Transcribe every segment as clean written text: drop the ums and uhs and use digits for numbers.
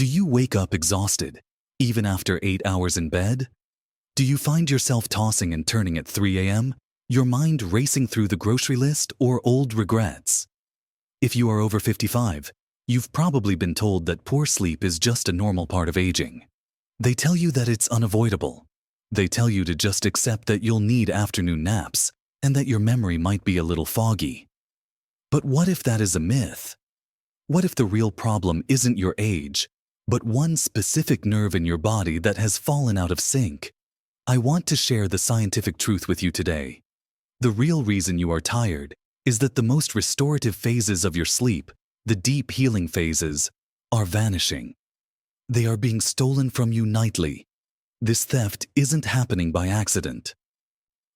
Do you wake up exhausted, even after 8 hours in bed? Do you find yourself tossing and turning at 3 a.m., your mind racing through the grocery list or old regrets? If you are over 55, you've probably been told that poor sleep is just a normal part of aging. They tell you that it's unavoidable. They tell you to just accept that you'll need afternoon naps and that your memory might be a little foggy. But what if that is a myth? What if the real problem isn't your age, but one specific nerve in your body that has fallen out of sync? I want to share the scientific truth with you today. The real reason you are tired is that the most restorative phases of your sleep, the deep healing phases, are vanishing. They are being stolen from you nightly. This theft isn't happening by accident.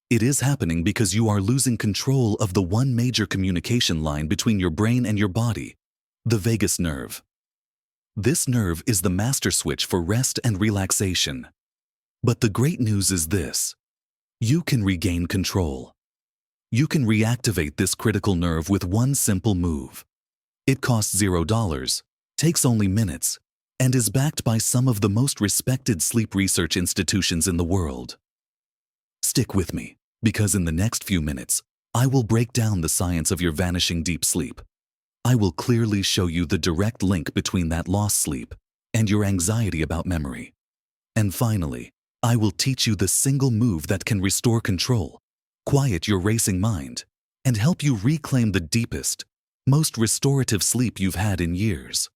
It is happening because you are losing control of the one major communication line between your brain and your body, the vagus nerve. This nerve is the master switch for rest and relaxation. But the great news is this: you can regain control. You can reactivate this critical nerve with one simple move. It costs $0, takes only minutes, and is backed by some of the most respected sleep research institutions in the world. Stick with me, because in the next few minutes, I will break down the science of your vanishing deep sleep. I will clearly show you the direct link between that lost sleep and your anxiety about memory. And finally, I will teach you the single move that can restore control, quiet your racing mind, and help you reclaim the deepest, most restorative sleep you've had in years.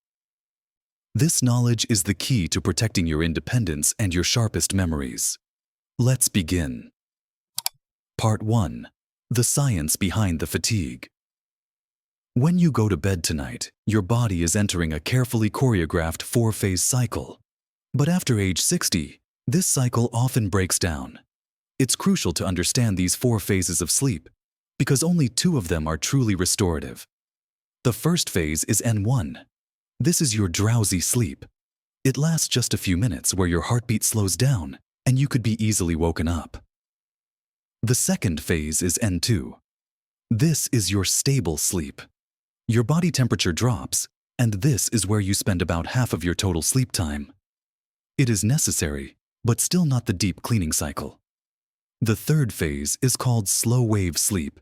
This knowledge is the key to protecting your independence and your sharpest memories. Let's begin. Part 1. The science behind the fatigue. When you go to bed tonight, your body is entering a carefully choreographed 4-phase cycle. But after age 60, this cycle often breaks down. It's crucial to understand these 4 phases of sleep, because only 2 of them are truly restorative. The first phase is N1. This is your drowsy sleep. It lasts just a few minutes where your heartbeat slows down and you could be easily woken up. The second phase is N2. This is your stable sleep. Your body temperature drops, and this is where you spend about half of your total sleep time. It is necessary, but still not the deep cleaning cycle. The third phase is called slow wave sleep,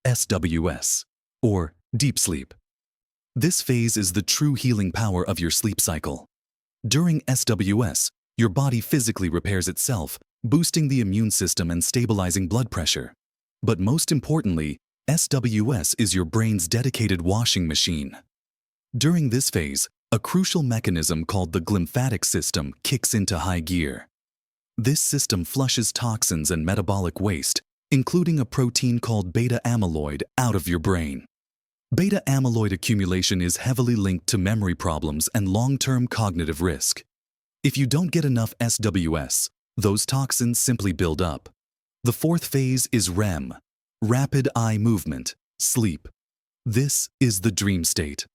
SWS, or deep sleep. This phase is the true healing power of your sleep cycle. During SWS, your body physically repairs itself, boosting the immune system and stabilizing blood pressure. But most importantly, SWS is your brain's dedicated washing machine. During this phase, a crucial mechanism called the glymphatic system kicks into high gear. This system flushes toxins and metabolic waste, including a protein called beta amyloid, out of your brain. Beta amyloid accumulation is heavily linked to memory problems and long-term cognitive risk. If you don't get enough SWS, those toxins simply build up. The fourth phase is REM, rapid eye movement, sleep. This is the dream state.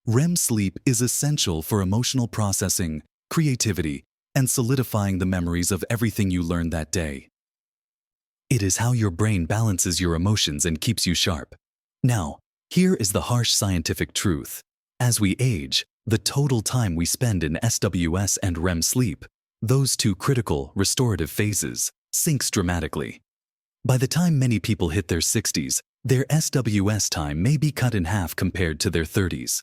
REM sleep is essential for emotional processing, creativity, and solidifying the memories of everything you learned that day. It is how your brain balances your emotions and keeps you sharp. Now, here is the harsh scientific truth. As we age, the total time we spend in SWS and REM sleep, those 2 critical, restorative phases, sinks dramatically. By the time many people hit their 60s, their SWS time may be cut in half compared to their 30s.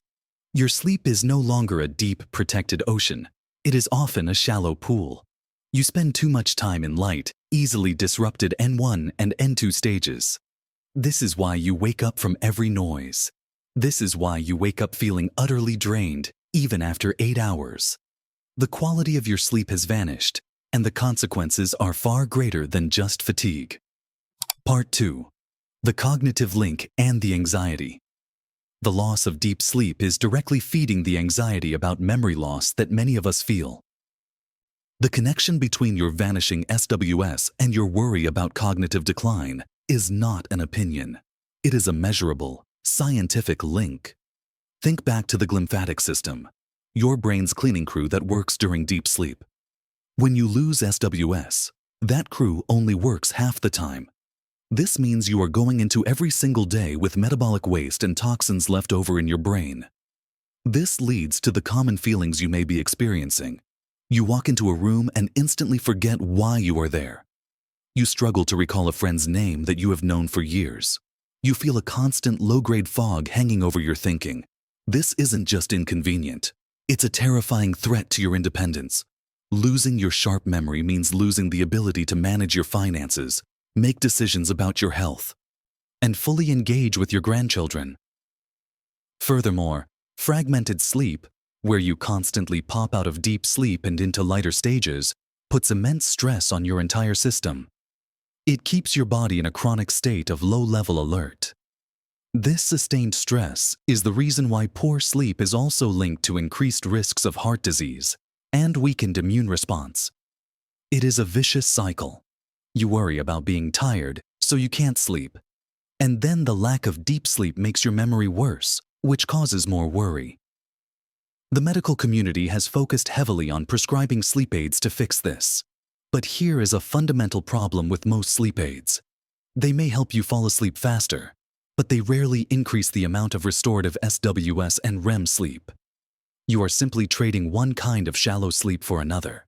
Your sleep is no longer a deep, protected ocean. It is often a shallow pool. You spend too much time in light, easily disrupted N1 and N2 stages. This is why you wake up from every noise. This is why you wake up feeling utterly drained, even after 8 hours. The quality of your sleep has vanished, and the consequences are far greater than just fatigue. Part 2. The cognitive link and the anxiety. The loss of deep sleep is directly feeding the anxiety about memory loss that many of us feel. The connection between your vanishing SWS and your worry about cognitive decline is not an opinion. It is a measurable, scientific link. Think back to the glymphatic system, your brain's cleaning crew that works during deep sleep. When you lose SWS, that crew only works half the time. This means you are going into every single day with metabolic waste and toxins left over in your brain. This leads to the common feelings you may be experiencing. You walk into a room and instantly forget why you are there. You struggle to recall a friend's name that you have known for years. You feel a constant low-grade fog hanging over your thinking. This isn't just inconvenient. It's a terrifying threat to your independence. Losing your sharp memory means losing the ability to manage your finances, make decisions about your health, and fully engage with your grandchildren. Furthermore, fragmented sleep, where you constantly pop out of deep sleep and into lighter stages, puts immense stress on your entire system. It keeps your body in a chronic state of low-level alert. This sustained stress is the reason why poor sleep is also linked to increased risks of heart disease and weakened immune response. It is a vicious cycle. You worry about being tired, so you can't sleep. And then the lack of deep sleep makes your memory worse, which causes more worry. The medical community has focused heavily on prescribing sleep aids to fix this. But here is a fundamental problem with most sleep aids. They may help you fall asleep faster, but they rarely increase the amount of restorative SWS and REM sleep. You are simply trading one kind of shallow sleep for another.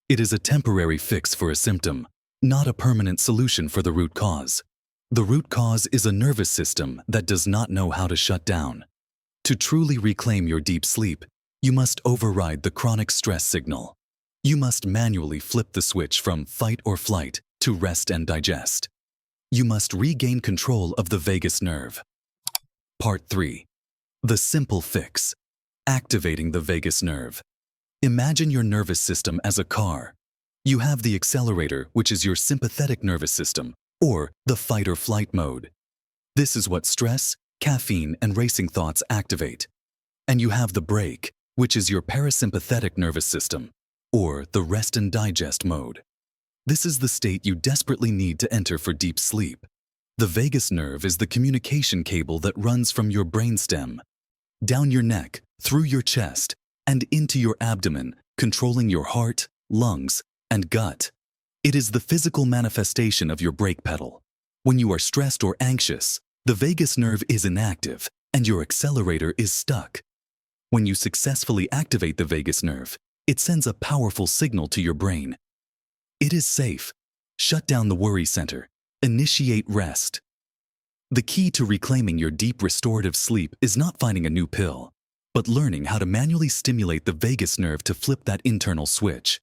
It is a temporary fix for a symptom, not a permanent solution for the root cause. The root cause is a nervous system that does not know how to shut down. To truly reclaim your deep sleep, you must override the chronic stress signal. You must manually flip the switch from fight or flight to rest and digest. You must regain control of the vagus nerve. Part 3. The simple fix. Activating the vagus nerve. Imagine your nervous system as a car. You have the accelerator, which is your sympathetic nervous system, or the fight or flight mode. This is what stress, caffeine, and racing thoughts activate. And you have the brake, which is your parasympathetic nervous system, or the rest and digest mode. This is the state you desperately need to enter for deep sleep. The vagus nerve is the communication cable that runs from your brainstem, down your neck, through your chest, and into your abdomen, controlling your heart, lungs, and gut. It is the physical manifestation of your brake pedal. When you are stressed or anxious, the vagus nerve is inactive and your accelerator is stuck. When you successfully activate the vagus nerve, it sends a powerful signal to your brain. It is safe. Shut down the worry center. Initiate rest. The key to reclaiming your deep restorative sleep is not finding a new pill, but learning how to manually stimulate the vagus nerve to flip that internal switch.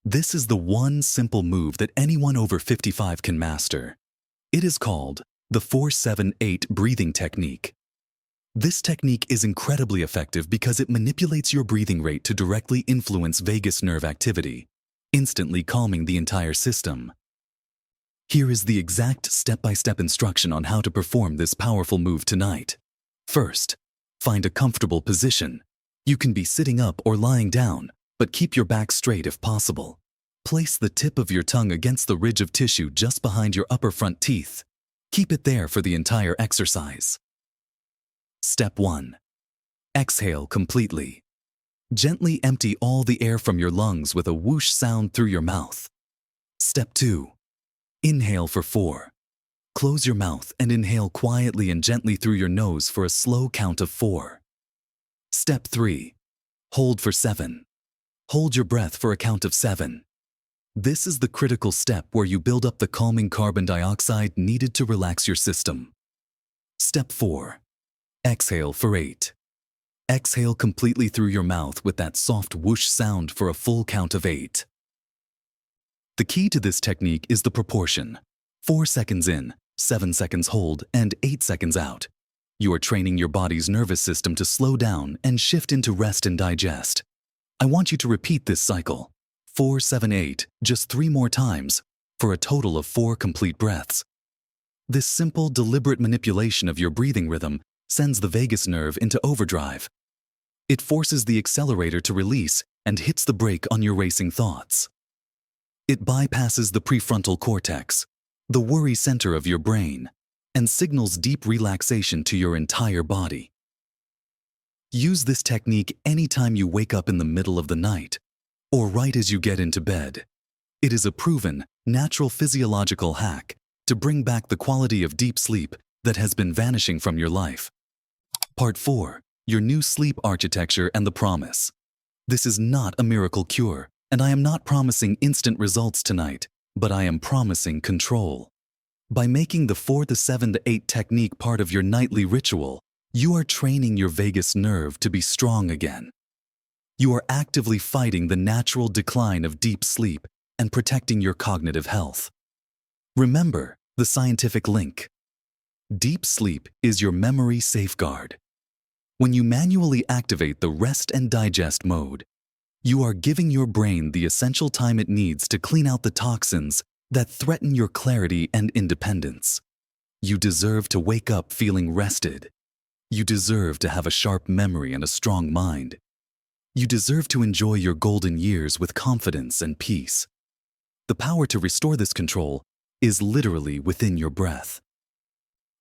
This is the one simple move that anyone over 55 can master. It is called the 4-7-8 breathing technique. This technique is incredibly effective because it manipulates your breathing rate to directly influence vagus nerve activity, instantly calming the entire system. Here is the exact step-by-step instruction on how to perform this powerful move tonight. First, find a comfortable position. You can be sitting up or lying down, but keep your back straight if possible. Place the tip of your tongue against the ridge of tissue just behind your upper front teeth. Keep it there for the entire exercise. Step 1. Exhale completely. Gently empty all the air from your lungs with a whoosh sound through your mouth. Step 2. Inhale for 4. Close your mouth and inhale quietly and gently through your nose for a slow count of 4. Step 3. Hold for 7. Hold your breath for a count of 7. This is the critical step where you build up the calming carbon dioxide needed to relax your system. Step 4. Exhale for 8. Exhale completely through your mouth with that soft whoosh sound for a full count of 8. The key to this technique is the proportion. 4 seconds in, 7 seconds hold, and 8 seconds out. You are training your body's nervous system to slow down and shift into rest and digest. I want you to repeat this cycle, 4, 7, 8, just 3 more times, for a total of 4 complete breaths. This simple, deliberate manipulation of your breathing rhythm sends the vagus nerve into overdrive. It forces the accelerator to release and hits the brake on your racing thoughts. It bypasses the prefrontal cortex, the worry center of your brain, and signals deep relaxation to your entire body. Use this technique anytime you wake up in the middle of the night, or right as you get into bed. It is a proven, natural physiological hack to bring back the quality of deep sleep that has been vanishing from your life. Part 4. your new sleep architecture and the promise. This is not a miracle cure, and I am not promising instant results tonight, but I am promising control. By making the 4 to 7 to 8 technique part of your nightly ritual, you are training your vagus nerve to be strong again. You are actively fighting the natural decline of deep sleep and protecting your cognitive health. Remember the scientific link. Deep sleep is your memory safeguard. When you manually activate the rest and digest mode, you are giving your brain the essential time it needs to clean out the toxins that threaten your clarity and independence. You deserve to wake up feeling rested. You deserve to have a sharp memory and a strong mind. You deserve to enjoy your golden years with confidence and peace. The power to restore this control is literally within your breath.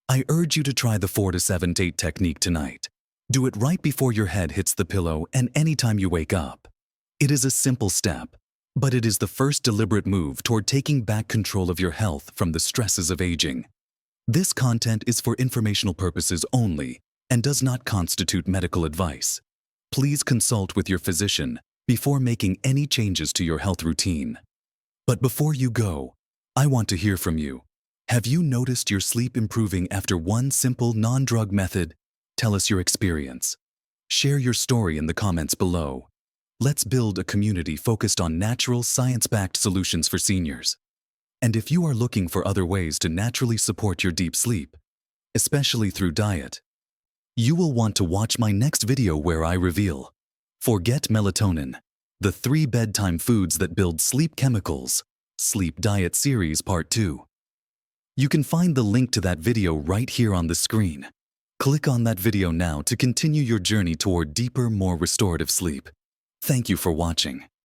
I urge you to try the 4 to 7 to 8 technique tonight. Do it right before your head hits the pillow and anytime you wake up. It is a simple step, but it is the first deliberate move toward taking back control of your health from the stresses of aging. This content is for informational purposes only and does not constitute medical advice. Please consult with your physician before making any changes to your health routine. But before you go, I want to hear from you. Have you noticed your sleep improving after one simple non-drug method? Tell us your experience. Share your story in the comments below. Let's build a community focused on natural, science-backed solutions for seniors. And if you are looking for other ways to naturally support your deep sleep, especially through diet, you will want to watch my next video where I reveal Forget Melatonin, the 3 bedtime foods that build sleep chemicals, Sleep Diet Series Part 2. You can find the link to that video right here on the screen. Click on that video now to continue your journey toward deeper, more restorative sleep. Thank you for watching.